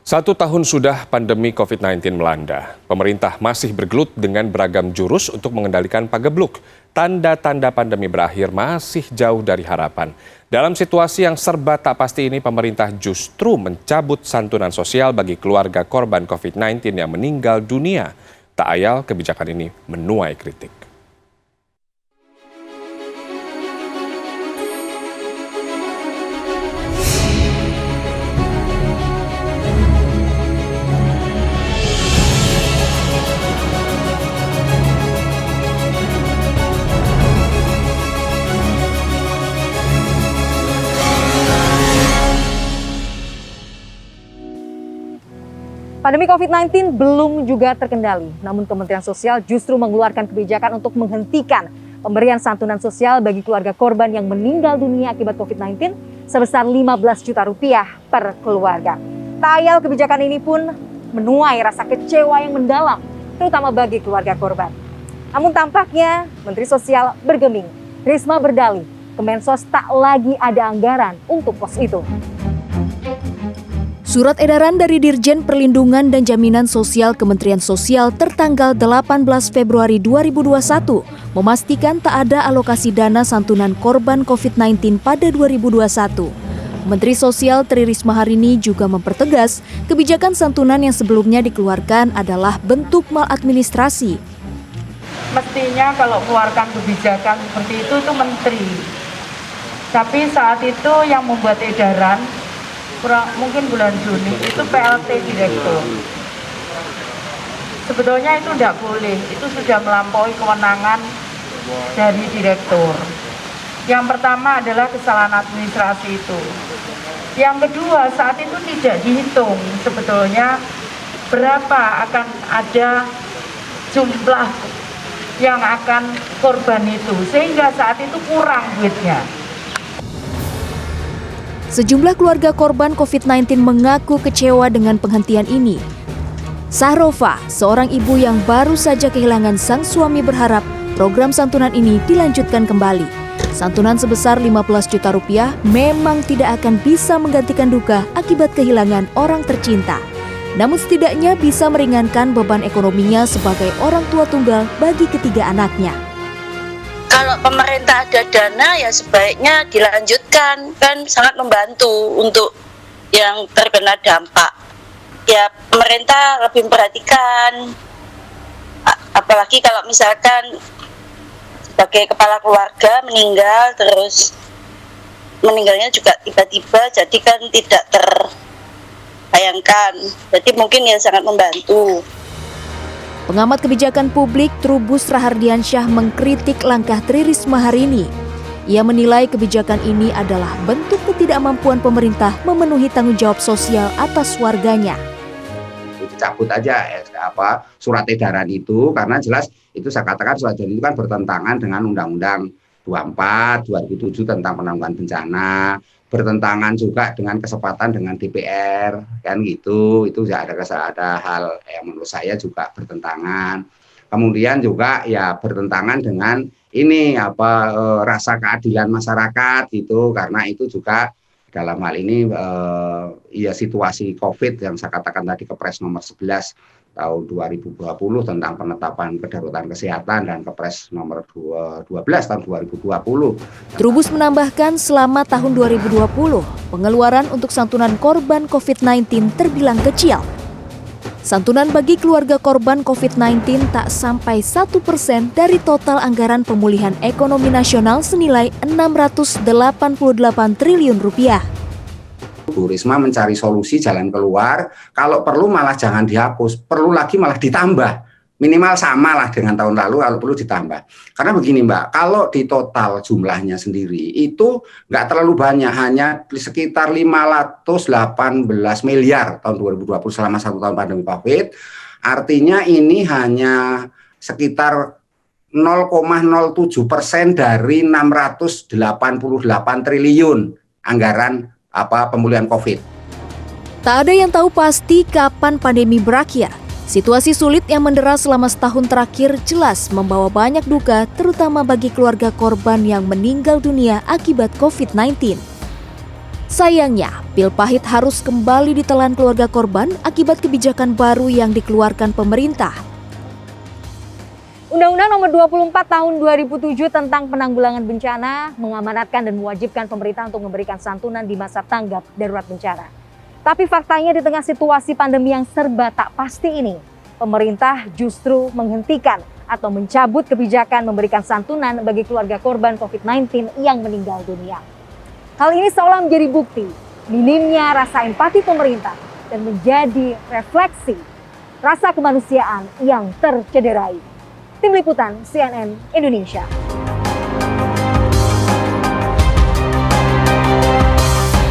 1 tahun sudah pandemi COVID-19 melanda. Pemerintah masih bergelut dengan beragam jurus untuk mengendalikan pagebluk. Tanda-tanda pandemi berakhir masih jauh dari harapan. Dalam situasi yang serba tak pasti ini, pemerintah justru mencabut santunan sosial bagi keluarga korban COVID-19 yang meninggal dunia. Tak ayal kebijakan ini menuai kritik. Pandemi COVID-19 belum juga terkendali, namun Kementerian Sosial justru mengeluarkan kebijakan untuk menghentikan pemberian santunan sosial bagi keluarga korban yang meninggal dunia akibat COVID-19 sebesar 15 juta rupiah per keluarga. Tak ayal kebijakan ini pun menuai rasa kecewa yang mendalam, terutama bagi keluarga korban. Namun tampaknya Menteri Sosial bergeming. Risma berdalih, Kemensos tak lagi ada anggaran untuk pos itu. Surat edaran dari Dirjen Perlindungan dan Jaminan Sosial Kementerian Sosial tertanggal 18 Februari 2021 memastikan tak ada alokasi dana santunan korban COVID-19 pada 2021. Menteri Sosial Tri Risma hari ini juga mempertegas kebijakan santunan yang sebelumnya dikeluarkan adalah bentuk maladministrasi. Mestinya kalau keluarkan kebijakan seperti itu menteri. Tapi saat itu yang membuat edaran mungkin bulan Juni itu PLT direktur. Sebetulnya itu tidak boleh, itu sudah melampaui kewenangan dari direktur. Yang pertama adalah kesalahan administrasi itu. Yang kedua, saat itu tidak dihitung sebetulnya berapa akan ada jumlah yang akan korban itu, sehingga saat itu kurang duitnya. Sejumlah keluarga korban COVID-19 mengaku kecewa dengan penghentian ini. Sahrova, seorang ibu yang baru saja kehilangan sang suami, berharap program santunan ini dilanjutkan kembali. Santunan sebesar 15 juta rupiah memang tidak akan bisa menggantikan duka akibat kehilangan orang tercinta. Namun setidaknya bisa meringankan beban ekonominya sebagai orang tua tunggal bagi ketiga anaknya. Kalau pemerintah ada dana ya sebaiknya dilanjutkan, kan sangat membantu untuk yang terkena dampak. Ya pemerintah lebih memperhatikan, apalagi kalau misalkan sebagai kepala keluarga meninggal, terus meninggalnya juga tiba-tiba, jadi kan tidak terbayangkan. Jadi mungkin ya sangat membantu. Pengamat kebijakan publik Trubus Rahardiansyah mengkritik langkah Tri Risma hari ini. Ia menilai kebijakan ini adalah bentuk ketidakmampuan pemerintah memenuhi tanggung jawab sosial atas warganya. Cabut aja surat edaran itu, karena jelas itu saya katakan surat edaran itu kan bertentangan dengan Undang-Undang 24 2007 tentang penanggulangan bencana, bertentangan juga dengan kesempatan dengan DPR, kan gitu. Itu ya ada hal yang menurut saya juga bertentangan. Kemudian juga ya bertentangan dengan ini rasa keadilan masyarakat gitu, karena itu juga dalam hal ini ya situasi COVID yang saya katakan tadi, Kepres nomor 11 tahun 2020 tentang penetapan kedaruratan kesehatan dan Kepres nomor 12 tahun 2020. Trubus menambahkan selama tahun 2020, pengeluaran untuk santunan korban COVID-19 terbilang kecil. Santunan bagi keluarga korban COVID-19 tak sampai 1% dari total anggaran pemulihan ekonomi nasional senilai 688 triliun rupiah. Bu Risma mencari solusi jalan keluar, kalau perlu malah jangan dihapus, perlu lagi malah ditambah. Minimal sama lah dengan tahun lalu, kalau perlu ditambah. Karena begini Mbak, kalau di total jumlahnya sendiri itu nggak terlalu banyak, hanya sekitar 518 miliar tahun 2020 selama 1 tahun pandemi COVID. Artinya ini hanya sekitar 0,07% dari 688 triliun anggaran pemulihan COVID. Tak ada yang tahu pasti kapan pandemi berakhir. Situasi sulit yang mendera selama setahun terakhir jelas membawa banyak duka, terutama bagi keluarga korban yang meninggal dunia akibat COVID-19. Sayangnya, pil pahit harus kembali ditelan keluarga korban akibat kebijakan baru yang dikeluarkan pemerintah. Undang-Undang Nomor 24 Tahun 2007 tentang Penanggulangan Bencana mengamanatkan dan mewajibkan pemerintah untuk memberikan santunan di masa tanggap darurat bencana. Tapi faktanya di tengah situasi pandemi yang serba tak pasti ini, pemerintah justru menghentikan atau mencabut kebijakan memberikan santunan bagi keluarga korban COVID-19 yang meninggal dunia. Hal ini seolah menjadi bukti minimnya rasa empati pemerintah dan menjadi refleksi rasa kemanusiaan yang tercederai. Tim Liputan CNN Indonesia.